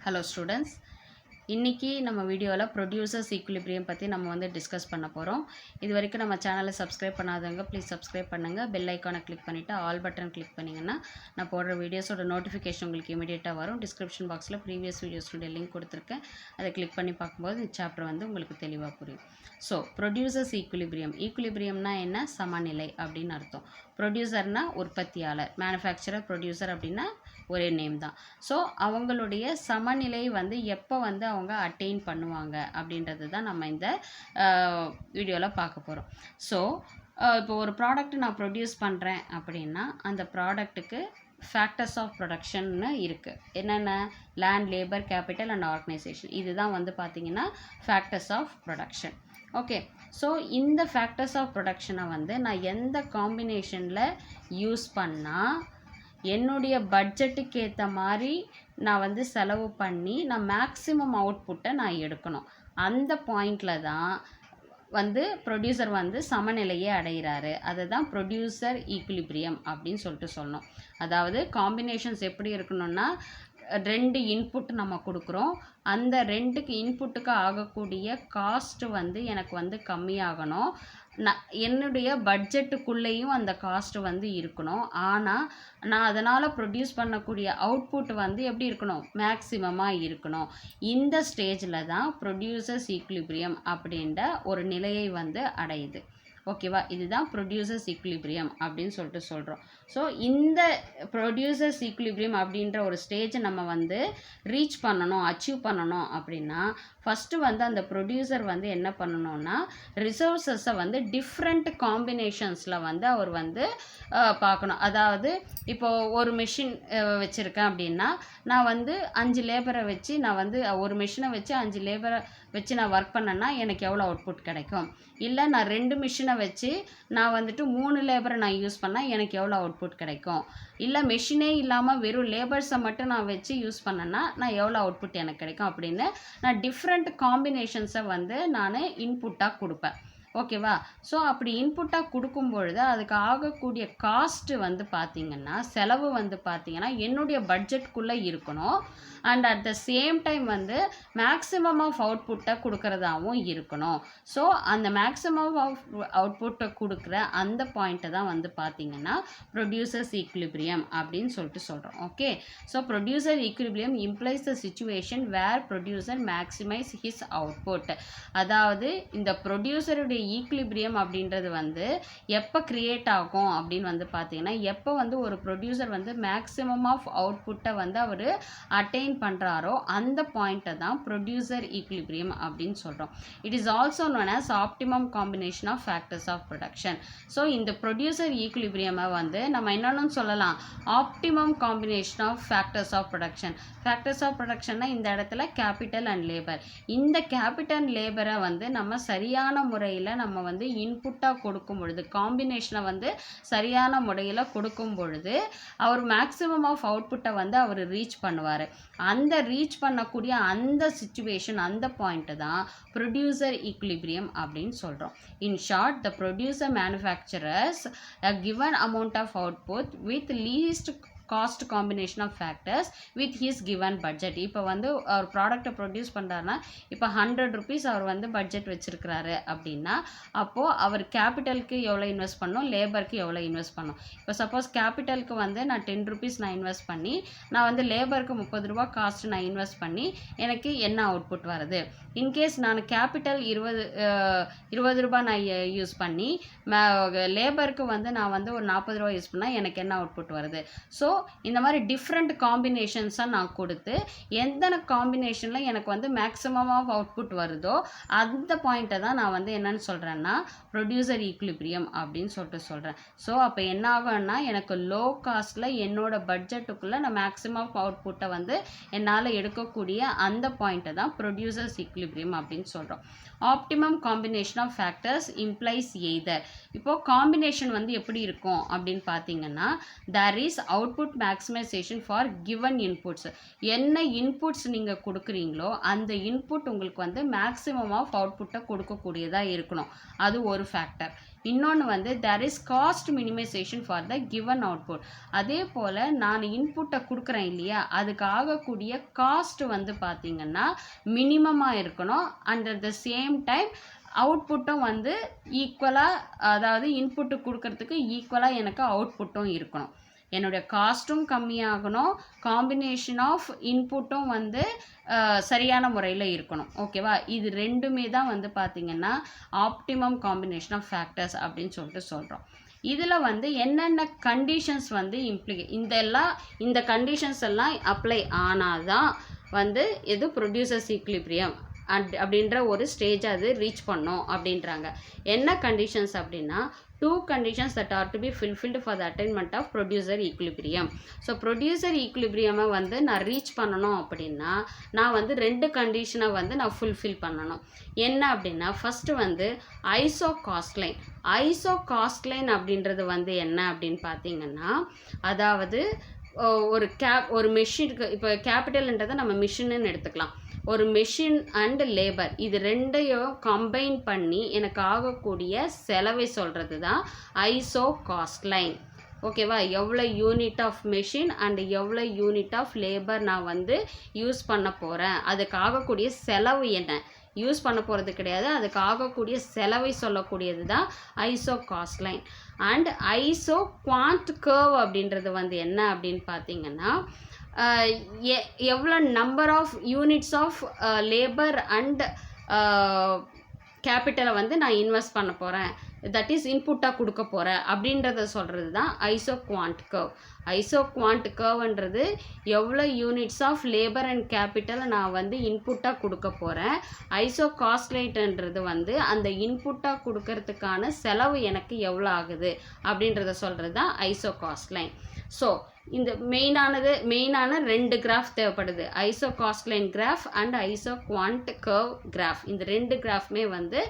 Hello students. இன்னைக்கு நம்ம வீடியோவில் ப்ரொடியூசர்ஸ் ஈக்குலிபிரியம் பற்றி நம்ம வந்து டிஸ்கஸ் பண்ண போகிறோம். இது வரைக்கும் நம்ம சேனலை சப்ஸ்கிரைப் பண்ணாதவங்க ப்ளீஸ் சப்ஸ்கிரைப் பண்ணுங்கள். பெல் ஐக்கானை கிளிக் பண்ணிவிட்டு ஆல் பட்டன் கிளிக் பண்ணிங்கன்னா நான் போடுற வீடியோஸோட நோட்டிஃபிகேஷன் உங்களுக்கு இமீடியட்டாக வரும். டிஸ்கிரிப்ஷன் பாக்ஸில் ப்ரீவியஸ் வீடியோஸோட லிங்க் கொடுத்துருக்கேன். அதை கிளிக் பண்ணி பார்க்கும்போது இந்த சாப்டர் வந்து உங்களுக்கு தெளிவாக புரியும். ஸோ ப்ரொடியூசர்ஸ் ஈக்குலிபிரியம்னா என்ன? சமநிலை அப்படின்னு அர்த்தம். ப்ரொடியூசர்னால் உற்பத்தியாளர், மேனுஃபேக்சரர், ப்ரொடியூசர் அப்படின்னா ஒரே நேம் தான். ஸோ அவங்களுடைய சமநிலை வந்து எப்போ வந்து அவங்க அட்டைன் பண்ணுவாங்க அப்படின்றது தான் நம்ம இந்த வீடியோவில் பார்க்க போகிறோம். ஸோ இப்போ ஒரு ப்ராடக்ட் நான் ப்ரொடியூஸ் பண்ணுறேன் அப்படின்னா அந்த ப்ராடக்ட்டுக்கு ஃபேக்டர்ஸ் ஆஃப் ப்ரொடக்ஷன்னு இருக்குது. என்னென்ன? Land, labour, capital and organisation. இதுதான் வந்து பார்த்திங்கன்னா factors of production. Okay, so இந்த ஃபேக்டர்ஸ் ஆஃப் ப்ரொடக்ஷனை வந்து நான் எந்த காம்பினேஷனில் யூஸ் பண்ணால் என்னுடைய பட்ஜெட்டுக்கு ஏற்ற மாதிரி நான் வந்து செலவு பண்ணி நான் மேக்ஸிமம் அவுட்புட்டை நான் எடுக்கணும். அந்த பாயிண்டில் தான் வந்து ப்ரொடியூசர் வந்து சமநிலையை அடைகிறாரு. அதை தான் ப்ரொடியூசர் ஈக்குலிபிரியம் அப்படின்னு சொல்லிட்டு சொல்லணும். அதாவது காம்பினேஷன்ஸ் எப்படி இருக்கணும்னா, 2 இன்புட் நம்ம கொடுக்குறோம். அந்த 2 இன்புட்டுக்கு ஆகக்கூடிய காஸ்ட்டு வந்து எனக்கு வந்து கம்மியாகணும். என்னுடைய பட்ஜெட்டுக்குள்ளேயும் அந்த காஸ்ட்டு வந்து இருக்கணும். ஆனால் நான் அதனால் ப்ரொடியூஸ் பண்ணக்கூடிய அவுட்புட் வந்து எப்படி இருக்கணும்? மேக்ஸிமமாக இருக்கணும். இந்த ஸ்டேஜில் தான் ப்ரொடியூசர்ஸ் ஈக்குலிபிரியம் அப்படின்ற ஒரு நிலையை வந்து அடையுது. ஓகேவா? இதுதான் ப்ரொடியூசர்ஸ் ஈக்குலிபிரியம் அப்படின்னு சொல்லிட்டு சொல்கிறோம். ஸோ இந்த ப்ரொடியூசர்ஸ் ஈக்குலிபிரியம் அப்படின்ற ஒரு ஸ்டேஜை நம்ம வந்து ரீச் பண்ணணும், அச்சீவ் பண்ணணும் அப்படின்னா ஃபஸ்ட்டு வந்து அந்த ப்ரொடியூசர் வந்து என்ன பண்ணணும்னா, ரிசோர்ஸஸை வந்து டிஃப்ரெண்ட் காம்பினேஷன்ஸில் வந்து அவர் வந்து பார்க்கணும். அதாவது இப்போது ஒரு மிஷின் வச்சுருக்கேன் அப்படின்னா நான் வந்து 5 லேபரை வச்சு நான் வந்து ஒரு மிஷினை வச்சு 5 லேபரை வச்சு நான் ஒர்க் பண்ணேன்னா எனக்கு எவ்வளோ அவுட்புட் கிடைக்கும்? இல்லை நான் 2 மிஷினை வச்சு நான் வந்துட்டு 3 லேபரை நான் யூஸ் பண்ணால் எனக்கு எவ்வளோ அவுட்புட் கிடைக்கும்? இல்லை மெஷினே இல்லாமல் வெறும் லேபர்ஸை மட்டும் நான் வச்சு யூஸ் பண்ணேன்னா நான் எவ்வளோ அவுட்புட் எனக்கு கிடைக்கும் அப்படின்னு நான் டிஃப்ரெண்ட் காம்பினேஷன்ஸை வந்து நான் இன்புட்டாக கொடுப்பேன். ஓகேவா? ஸோ அப்படி இன்புட்டாக கொடுக்கும் பொழுது அதுக்கு ஆகக்கூடிய காஸ்ட்டு வந்து பார்த்திங்கன்னா, செலவு வந்து பார்த்திங்கன்னா என்னுடைய பட்ஜெட்குள்ளே இருக்கணும். And at the same time வந்து மேக்ஸிமம் ஆஃப் அவுட்புட்டை கொடுக்குறதாகவும் இருக்கணும். ஸோ அந்த மேக்ஸிமம் ஆஃப் அவுட்புட்டை கொடுக்குற அந்த பாயிண்ட்டை தான் வந்து பார்த்திங்கன்னா ப்ரொடியூசர்ஸ் ஈக்குலிபிரியம் அப்படின்னு சொல்லிட்டு சொல்கிறோம். Okay, so producer equilibrium implies the situation where producer maximise his output. அதாவது இந்த ப்ரொடியூசருடைய ஈக்குலிபிரியம் அப்படின்றது வந்து எப்போ கிரியேட் ஆகும் அப்படின்னு வந்து பார்த்தீங்கன்னா, எப்போ வந்து ஒரு ப்ரொடியூசர் வந்து மேக்ஸிமம் ஆஃப் அவுட்புட்டை வந்து அவர் அட்டைன் பண்ணுறாரோ அந்த பாயிண்ட்டை தான் ப்ரொடியூசர் ஈக்குலிபிரியம் அப்படின்னு சொல்கிறோம். It is also known as optimum combination of factors of production. So இந்த ப்ரொடியூசர் ஈக்குலிபிரியமை வந்து நம்ம என்னன்னு சொல்லலாம்? Optimum combination of factors of production. Factors of ப்ரொடக்ஷன்னா இந்த இடத்துல கேபிட்டல் அண்ட் லேபர். இந்த கேபிட்டல் லேபரை வந்து நம்ம சரியான முறையில் நம்ம வந்து இன்புட்டாக கொடுக்கும் பொழுது, காம்பினேஷனை வந்து சரியான முறையில் கொடுக்கும் பொழுது அவர் மேக்ஸிமம் ஆஃப் அவுட்புட்டை வந்து அவர் ரீச் பண்ணுவார். அந்த ரீச் பண்ணக்கூடிய அந்த சிச்சுவேஷன், அந்த பாயிண்ட்டு தான் ப்ரொடியூசர் ஈக்குலிபிரியம் அப்படின்னு சொல்கிறோம். In short, the producer manufacturers a given amount of output with least cost combination of factors with his given budget. இப்போ வந்து அவர் ப்ராடக்டை ப்ரொடியூஸ் பண்ணுறாருன்னா இப்போ 100 rupees அவர் வந்து பட்ஜெட் வச்சுருக்கிறாரு அப்படின்னா அப்போது அவர் கேபிட்டலுக்கு எவ்வளோ இன்வெஸ்ட் பண்ணணும், லேபருக்கு எவ்வளோ இன்வெஸ்ட் பண்ணணும். இப்போ சப்போஸ் கேபிட்டலுக்கு வந்து நான் 10 rupees நான் இன்வெஸ்ட் பண்ணி நான் வந்து லேபருக்கு 30 ரூபா காஸ்ட் நான் இன்வெஸ்ட் பண்ணி எனக்கு என்ன அவுட்புட் வருது? இன்கேஸ் நான் கேபிட்டல் 20 ரூபா நான் யூஸ் பண்ணி லேபருக்கு வந்து நான் வந்து ஒரு 40 ரூபா யூஸ் பண்ணால் எனக்கு என்ன அவுட்புட் வருது? ஸோ இந்த மாதிரி டிஃப்ரெண்ட் காம்பினேஷன்ஸாக நான் கொடுத்து எந்த காம்பினேஷனில் எனக்கு வந்து மேக்ஸிமம் ஆஃப் அவுட்புட் வருதோ அந்த பாயிண்ட்டை தான் நான் வந்து என்னன்னு சொல்கிறேன்னா ப்ரொடியூசர் ஈக்குலிபிரியம் அப்படின்னு சொல்லிட்டு சொல்கிறேன். ஸோ அப்போ என்ன ஆகும்னா, எனக்கு லோ காஸ்ட்டில் என்னோட பட்ஜெட்டுக்குள்ளே நான் மேக்ஸிமம் ஆஃப் அவுட்புட்டை வந்து என்னால் எடுக்கக்கூடிய அந்த பாயிண்ட்டை தான் ப்ரொடியூசர்ஸ் ஈக்குலிபிரியம் அப்படின்னு சொல்கிறோம். Optimum combination of factors implies either. இப்போது காம்பினேஷன் வந்து எப்படி இருக்கும் அப்படின்னு பார்த்தீங்கன்னா, there is output input maximisation for given inputs. என்ன இன்புட்ஸ் நீங்கள் கொடுக்குறீங்களோ அந்த இன்புட் உங்களுக்கு வந்து மேக்ஸிமம் ஆஃப் அவுட்புட்டை கொடுக்கக்கூடியதாக இருக்கணும். அது ஒரு ஃபேக்டர். இன்னொன்று வந்து there is cost minimisation for the given output. அதே போல் நான் இன்புட்டை கொடுக்குறேன் இல்லையா, அதுக்கு ஆகக்கூடிய காஸ்ட் வந்து பார்த்திங்கன்னா மினிமமாக இருக்கணும். And at the same time அவுட்புட்டும் வந்து ஈக்குவலாக, அதாவது இன்புட்டு கொடுக்கறதுக்கு ஈக்குவலாக எனக்கு அவுட்புட்டும் இருக்கணும். என்னுடைய காஸ்ட்டும் கம்மியாகணும், காம்பினேஷன் ஆஃப் இன்புட்டும் வந்து சரியான முறையில் இருக்கணும். ஓகேவா? இது ரெண்டுமே தான் வந்து பார்த்திங்கன்னா ஆப்டிமம் காம்பினேஷன் ஆஃப் ஃபேக்டர்ஸ் அப்படின்னு சொல்லிட்டு சொல்கிறோம். இதில் வந்து என்னென்ன கண்டிஷன்ஸ் வந்து இந்த கண்டிஷன்ஸ் எல்லாம் அப்ளை ஆனால் தான் வந்து இது ப்ரொடியூசர்ஸ் ஈக்விலிபிரியம் அப்படின்ற ஒரு ஸ்டேஜ் அது ரீச் பண்ணோம் அப்படின்றாங்க. என்ன கண்டிஷன்ஸ் அப்படின்னா 2 conditions that are to be fulfilled for the attainment of producer equilibrium. So producer ஈக்விலிபிரியமை வந்து நான் ரீச் பண்ணணும் அப்படின்னா நான் வந்து 2 கண்டிஷனை வந்து நான் ஃபுல்ஃபில் பண்ணணும். என்ன அப்படின்னா ஃபஸ்ட்டு வந்து ஐசோ காஸ்ட்லைன். ஐசோ காஸ்ட்லைன் அப்படின்றது வந்து என்ன அப்படின்னு பார்த்தீங்கன்னா, அதாவது ஒரு மெஷினுக்கு, இப்போ கேபிட்டல்ன்றதை நம்ம மிஷின்னு எடுத்துக்கலாம். ஒரு மெஷின் அண்ட் லேபர் இது ரெண்டையும் கம்பைன் பண்ணி எனக்கு ஆகக்கூடிய செலவை சொல்கிறது தான் ஐசோ காஸ்ட் லைன். ஓகேவா? எவ்வளோ யூனிட் ஆஃப் மெஷின் அண்ட் எவ்வளோ யூனிட் ஆஃப் லேபர் நான் வந்து யூஸ் பண்ண போகிறேன், அதுக்கு ஆகக்கூடிய செலவு என்ன, யூஸ் பண்ண போகிறது கிடையாது, அதுக்கு ஆகக்கூடிய செலவை சொல்லக்கூடியது தான் iso cost line. And iso quant curve அப்படின்றது வந்து என்ன அப்படின்னு பார்த்தீங்கன்னா, எவ்வளோ number of units of labour and கேபிட்டலை வந்து நான் இன்வெஸ்ட் பண்ண போகிறேன், தட் இஸ் இன்புட்டாக கொடுக்க போகிறேன் அப்படின்றத சொல்கிறது தான் iso quant curve. Iso quant கர்வ்ன்றது எவ்வளோ யூனிட்ஸ் ஆஃப் லேபர் அண்ட் கேபிட்டலை நான் வந்து இன்புட்டாக கொடுக்க போகிறேன். ஐசோ காஸ்ட்லைன்றது வந்து அந்த இன்புட்டாக கொடுக்கறதுக்கான செலவு எனக்கு எவ்வளோ ஆகுது அப்படின்றத சொல்கிறது தான் ஐசோ காஸ்ட்லைன். ஸோ இந்த மெயினான 2 கிராஃப் தேவைப்படுது. Iso cost line graph and iso quant curve graph. இந்த 2 கிராஃப்மே வந்து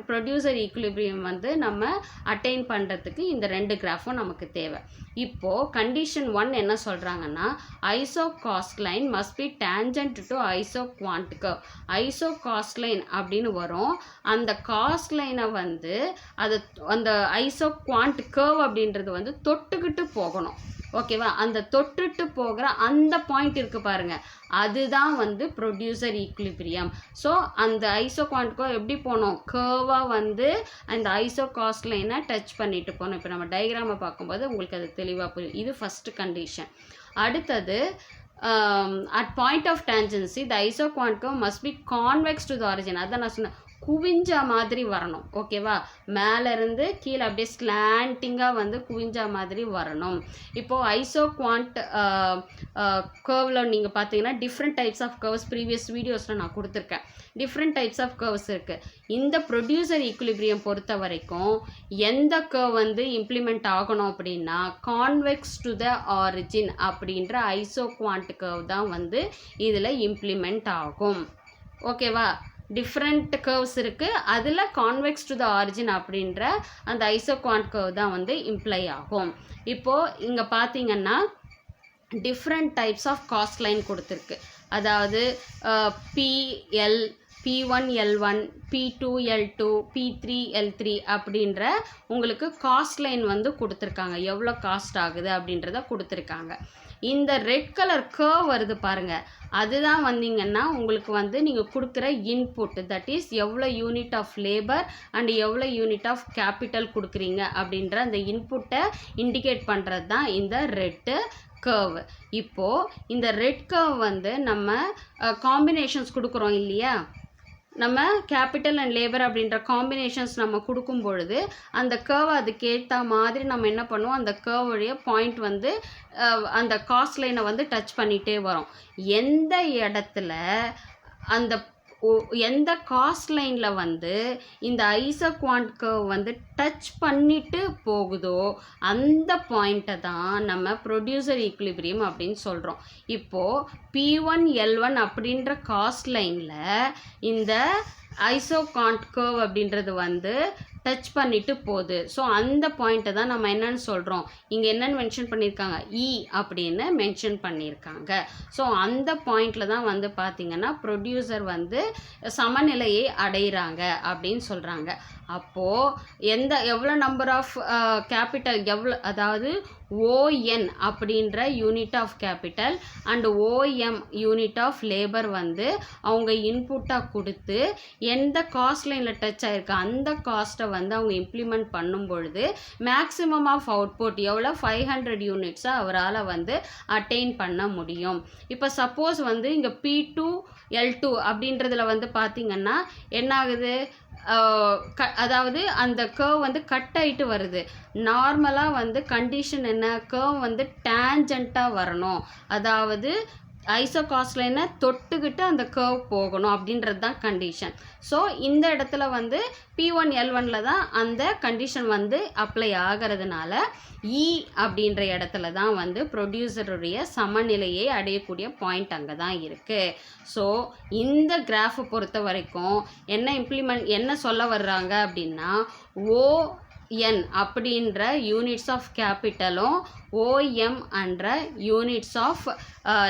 ப்ரொடியூசர் ஈக்விலிபிரியம் வந்து நம்ம அட்டைன் பண்ணுறதுக்கு இந்த 2 கிராஃபும் நமக்கு தேவை. இப்போது கண்டிஷன் 1 என்ன சொல்கிறாங்கன்னா, iso cost line must be tangent to iso quant curve. Iso cost line அப்படின்னு வரும். அந்த காஸ்ட் லைனை வந்து அந்த ஐசோ குவாண்ட் கர்வ் அப்படின்றது வந்து தொட்டுக்கிட்டு போகணும். ஓகேவா? அந்த தொட்டுட்டு போகிற அந்த பாயிண்ட் இருக்குது பாருங்கள், அதுதான் வந்து ப்ரொடியூசர் ஈக்விலிபிரியம். ஸோ அந்த ஐசோ குவாண்ட் கர்வ் எப்படி போகணும், கர்வாக வந்து அந்த ஐசோ காஸ்ட் லைனை டச் பண்ணிட்டு போகணும். இப்போ நம்ம டயக்ராமை பார்க்கும்போது உங்களுக்கு அது தெளிவாக புரியும். இது ஃபஸ்ட்டு கண்டிஷன். அடுத்தது at point of tangency the iso quant curve must be convex to the origin. அதான் நான் சொன்னேன், குவிஞ்ச மாதிரி வரணும். ஓகேவா? மேலேருந்து கீழே அப்படியே ஸ்லாண்டிங்காக வந்து குவிஞ்ச மாதிரி வரணும். இப்போது ஐசோ குவாண்ட் கர்வில் நீங்கள் பார்த்தீங்கன்னா different types of curves previous வீடியோஸில் நான் கொடுத்துருக்கேன். டிஃப்ரெண்ட் டைப்ஸ் ஆஃப் கர்வ்ஸ் இருக்குது. இந்த ப்ரொடியூசர் ஈக்விலிபிரியம் பொறுத்த வரைக்கும் எந்த கர்வ் வந்து இம்ப்ளிமெண்ட் ஆகணும் அப்படின்னா கான்வெக்ஸ் டு த ஆரிஜின் அப்படின்ற ஐசோ குவாண்ட் கர்வ் தான் வந்து இதில் இம்ப்ளிமெண்ட் ஆகும். ஓகேவா? டிஃப்ரெண்ட் கர்வ்ஸ் இருக்குது, அதில் கான்வெக்ஸ் டு த ஆரிஜின் அப்படின்ற அந்த ஐசோ குவாண்ட் கர்வ் தான் வந்து இம்ப்ளை ஆகும். இப்போது இங்கே பார்த்தீங்கன்னா different types of cost line கொடுத்துருக்கு. அதாவது P1L1, P2L2, P3L3 அப்படின்ற உங்களுக்கு காஸ்ட் லைன் வந்து கொடுத்துருக்காங்க. எவ்வளோ காஸ்ட் ஆகுது அப்படின்றத கொடுத்துருக்காங்க. இந்த ரெட் கலர் கர்வ் வருது பாருங்கள், அதுதான் வந்தீங்கன்னா உங்களுக்கு வந்து நீங்கள் கொடுக்குற இன்புட், தட் இஸ் எவ்வளோ யூனிட் ஆஃப் லேபர் அண்ட் எவ்வளோ யூனிட் ஆஃப் கேபிட்டல் கொடுக்குறீங்க அப்படின்ற அந்த இன்புட்டை இண்டிகேட் பண்ணுறது தான் இந்த ரெட்டு கர்வ். இப்போது இந்த ரெட் கர்வ் வந்து நம்ம காம்பினேஷன்ஸ் கொடுக்குறோம் இல்லையா, நம்ம கேபிட்டல் அண்ட் லேபர் அப்படின்ற காம்பினேஷன்ஸ் நம்ம கொடுக்கும் பொழுது அந்த கர்வ் அதுக்கேற்ற மாதிரி நம்ம என்ன பண்ணுவோம், அந்த கர்வுடைய பாயிண்ட் வந்து அந்த காஸ்ட் லைனை வந்து டச் பண்ணிகிட்டே வரோம். எந்த இடத்துல எந்த காஸ்ட் லைனில் வந்து இந்த ஐசோ குவாண்ட் கர்வ் வந்து டச் பண்ணிட்டு போகுதோ அந்த பாயிண்ட்டை தான் நம்ம ப்ரொடியூசர் ஈக்விலிபிரியம் அப்படின்னு சொல்கிறோம். இப்போது P1L1 அப்படின்ற காஸ்ட் லைனில் இந்த ஐசோ குவாண்ட் கர்வ் அப்படின்றது வந்து டச் பண்ணிட்டு போகுது. ஸோ அந்த பாயிண்ட்டை தான் நம்ம என்னன்னு சொல்கிறோம், இங்கே என்னென்னு மென்ஷன் பண்ணியிருக்காங்க, இ அப்படின்னு மென்ஷன் பண்ணியிருக்காங்க. ஸோ அந்த பாயிண்டில் தான் வந்து பார்த்திங்கன்னா ப்ரொடியூசர் வந்து சமநிலையை அடைகிறாங்க அப்படின்னு சொல்கிறாங்க. அப்போது எவ்வளோ நம்பர் ஆஃப் கேபிட்டல் அதாவது ஓஎன் அப்படின்ற unit of capital and OM unit of labour வந்து அவங்க இன்புட்டாக கொடுத்து எந்த காஸ்ட் லைனில் டச் ஆகிருக்கு அந்த காஸ்ட்டை வந்து அவங்க இம்ப்ளிமெண்ட் பண்ணும் பொழுது மேக்ஸிமம் ஆஃப் அவுட்புட் எவ்வளோ 500 யூனிட்ஸை அவரால் வந்து அட்டைன் பண்ண முடியும். இப்போ சப்போஸ் வந்து இங்கே P2 L2 அப்படின்றதுல வந்து பார்த்திங்கன்னா என்ன ஆகுது, அதாவது அந்த கர்வ் வந்து கட் ஆகிட்டு வருது. நார்மலாக வந்து கண்டிஷன் என்ன, கர்வ் வந்து டேஞ்சண்ட்டாக வரணும், அதாவது ஐசோகாஸ்ட் லைனை தொட்டுக்கிட்டு அந்த கர்வ் போகணும் அப்படின்றது தான் கண்டிஷன். ஸோ இந்த இடத்துல வந்து P1 L1ல் தான் அந்த கண்டிஷன் வந்து அப்ளை ஆகிறதுனால இ அப்படின்ற இடத்துல தான் வந்து ப்ரொடியூசருடைய சமநிலையை அடையக்கூடிய பாயிண்ட் அங்கே தான் இருக்குது. ஸோ இந்த கிராஃபை பொறுத்த வரைக்கும் என்ன சொல்ல வர்றாங்க அப்படின்னா, ஓஎன் அப்படின்ற யூனிட்ஸ் ஆஃப் கேபிட்டலும் ஓஎம் என்ற யூனிட்ஸ் ஆஃப்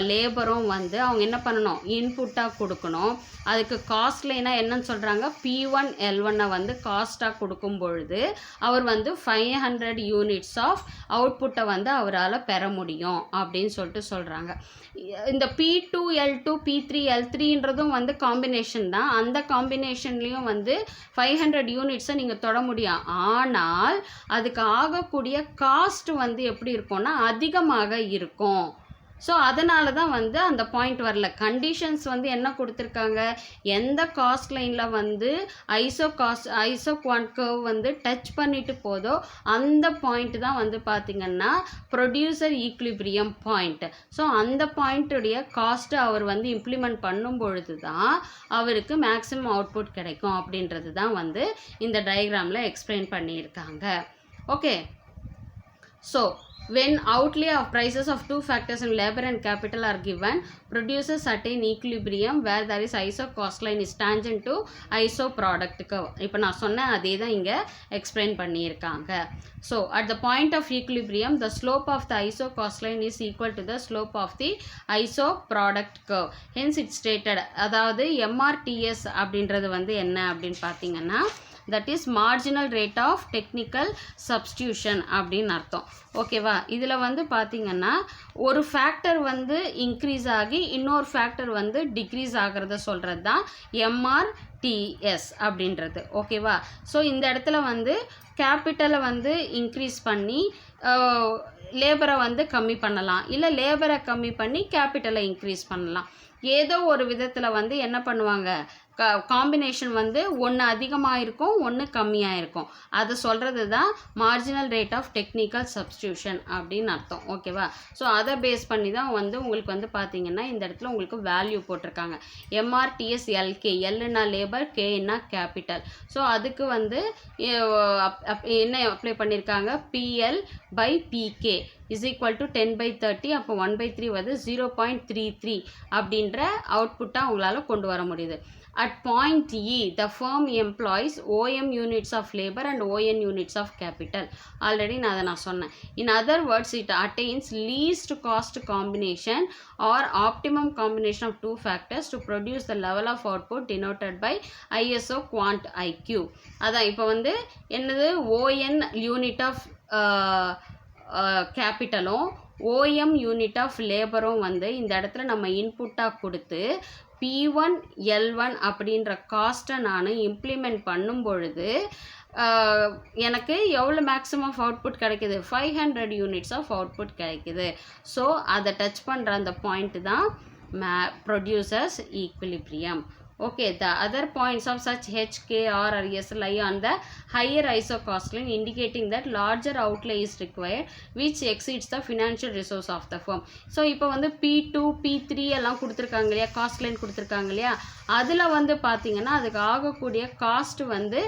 லேபரும் வந்து அவங்க என்ன பண்ணணும், இன்புட்டாக கொடுக்கணும். அதுக்கு காஸ்ட் லைனாக என்னன்னு சொல்கிறாங்க, P1 L1 வந்து காஸ்ட்டாக கொடுக்கும் பொழுது அவர் வந்து 500 யூனிட்ஸ் ஆஃப் அவுட்புட்டை வந்து அவரால் பெற முடியும் அப்படின்னு சொல்கிறாங்க. இந்த P2 L2 P3 L3ன்றதும் வந்து காம்பினேஷன் தான். அந்த காம்பினேஷன்லேயும் வந்து 500 யூனிட்ஸை நீங்கள் தொட முடியும். ஆனால் அதுக்கு ஆகக்கூடிய காஸ்ட் வந்து எப்படி இருக்கும்னா அதிகமாக இருக்கும். ஸோ அதனால தான் வந்து அந்த பாயிண்ட் வரல. கண்டிஷன்ஸ் வந்து என்ன கொடுத்துருக்காங்க, எந்த காஸ்ட் லைனில் வந்து ஐசோ குவான்ட் கர்வ் வந்து டச் பண்ணிட்டு போதோ அந்த பாயிண்ட் தான் வந்து பார்த்திங்கன்னா ப்ரொடியூசர் ஈக்லிபிரியம் பாயிண்ட். ஸோ அந்த பாயிண்ட்டுடைய காஸ்ட்டை அவர் வந்து இம்ப்ளிமெண்ட் பண்ணும் பொழுது தான் அவருக்கு மேக்ஸிமம் அவுட்புட் கிடைக்கும் அப்படின்றது தான் வந்து இந்த டயக்ராமில் எக்ஸ்பிளைன் பண்ணியிருக்காங்க. Okay, so when outlay of prices of two factors in labor and capital are given, producers attain equilibrium where there is iso cost line is tangent to iso product curve. இப்போ நான் சொன்னேன் அதே தான் இங்கே explain பண்ணியிருக்காங்க. So at the point of equilibrium, the slope of the iso cost line is equal to the slope of the iso product curve. Hence it stated, அதாவது MRTS அப்படின்றது வந்து என்ன அப்படின்னு பார்த்தீங்கன்னா that is marginal rate of technical substitution அப்படின்னு அர்த்தம். ஓகேவா, இதில் வந்து பார்த்திங்கன்னா ஒரு ஃபேக்டர் வந்து இன்க்ரீஸ் ஆகி இன்னொரு ஃபேக்டர் வந்து டிக்ரீஸ் ஆகிறத சொல்கிறது தான் MRTS அப்படின்றது. ஓகேவா, ஸோ இந்த இடத்துல வந்து கேபிட்டலை வந்து இன்க்ரீஸ் பண்ணி லேபரை வந்து கம்மி பண்ணலாம், இல்லை லேபரை கம்மி பண்ணி கேபிட்டலை இன்க்ரீஸ் பண்ணலாம். ஏதோ ஒரு விதத்தில் வந்து என்ன பண்ணுவாங்க, காம்பினேஷன் வந்து ஒன்று அதிகமாக இருக்கும் ஒன்று கம்மியாக இருக்கும். அதை சொல்கிறது தான் marginal rate of technical substitution அப்படின்னு அர்த்தம். ஓகேவா, ஸோ அதை பேஸ் பண்ணி தான் வந்து உங்களுக்கு வந்து பார்த்திங்கன்னா இந்த இடத்துல உங்களுக்கு வேல்யூ போட்டிருக்காங்க. MRTS LK, எல்னா லேபர், கேன்னா கேபிட்டல். ஸோ அதுக்கு வந்து என்ன அப்ளை பண்ணியிருக்காங்க, PL/PK is equal to 10/30. அப்போ 1/3 வந்து 0.33 அப்படின்ற அவுட்புட்டாக உங்களால் கொண்டு வர முடியுது. At point E, the firm employs OM units of labor and ON units of capital. Already நான் சொன்னேன். In other words, it attains least cost combination or optimum combination of two factors to produce the level of output denoted by ISO quant IQ. அதான் இப்போ வந்து என்னது, ON unit of கேபிட்டலும் OM unit of லேபரும் வந்து இந்த இடத்துல நம்ம இன்புட்டாக கொடுத்து P1 L1 அப்படின்ற காஸ்ட்டை நான் இம்ப்ளிமெண்ட் பண்ணும் பொழுது எனக்கு எவ்வளோ மேக்ஸிமம் ஆஃப் அவுட்புட் கிடைக்கிது, 500 யூனிட்ஸ் ஆஃப் அவுட்புட் கிடைக்கிது. ஸோ அதை டச் பண்ணுற அந்த பாயிண்ட் தான் producers equilibrium. Okay, the other points of such H, K, R or S lie on the higher ISO cost line, indicating that larger outlay is required which exceeds the financial resource of the firm. So இப்போ வந்து P2 P3 எல்லாம் கொடுத்துருக்காங்க இல்லையா, cost line கொடுத்துருக்காங்க இல்லையா, அதில் வந்து பார்த்திங்கன்னா அதுக்கு ஆகக்கூடிய காஸ்ட் வந்து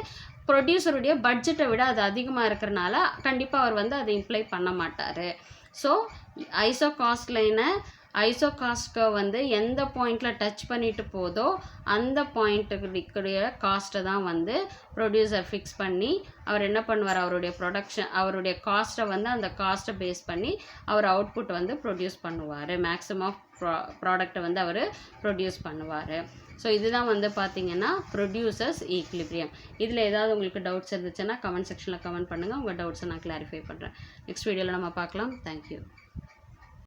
ப்ரொடியூசருடைய பட்ஜெட்டை விட அது அதிகமாக இருக்கிறனால கண்டிப்பாக அவர் வந்து அதை இம்ப்ளை பண்ண மாட்டார். ஸோ ஐசோ காஸ்ட் லைனை ஐசோகாஸ்ட் கர்வ் வந்து எந்த பாயிண்டில் டச் பண்ணிட்டு போதோ அந்த பாயிண்ட்டுடைய காஸ்ட்டை தான் வந்து ப்ரொடியூசர் ஃபிக்ஸ் பண்ணி அவர் என்ன பண்ணுவார், அவருடைய காஸ்ட்டை வந்து அந்த காஸ்ட்டை பேஸ் பண்ணி அவர் அவுட்புட் வந்து ப்ரொடியூஸ் பண்ணுவார். மேக்ஸிமம் ஆஃப் ப்ராடக்டை வந்து அவர் ப்ரொடியூஸ் பண்ணுவார். ஸோ இதுதான் வந்து பார்த்தீங்கன்னா ப்ரொடியூசர்ஸ் ஈக்லிபிரியம். இதில் ஏதாவது உங்களுக்கு டவுட்ஸ் இருந்துச்சுன்னா கமெண்ட் செக்ஷனில் கமெண்ட் பண்ணுங்கள். உங்கள் டவுட்ஸை நான் கிளாரிஃபை பண்ணுறேன். நெக்ஸ்ட் வீடியோவில் நம்ம பார்க்கலாம். தேங்க்யூ.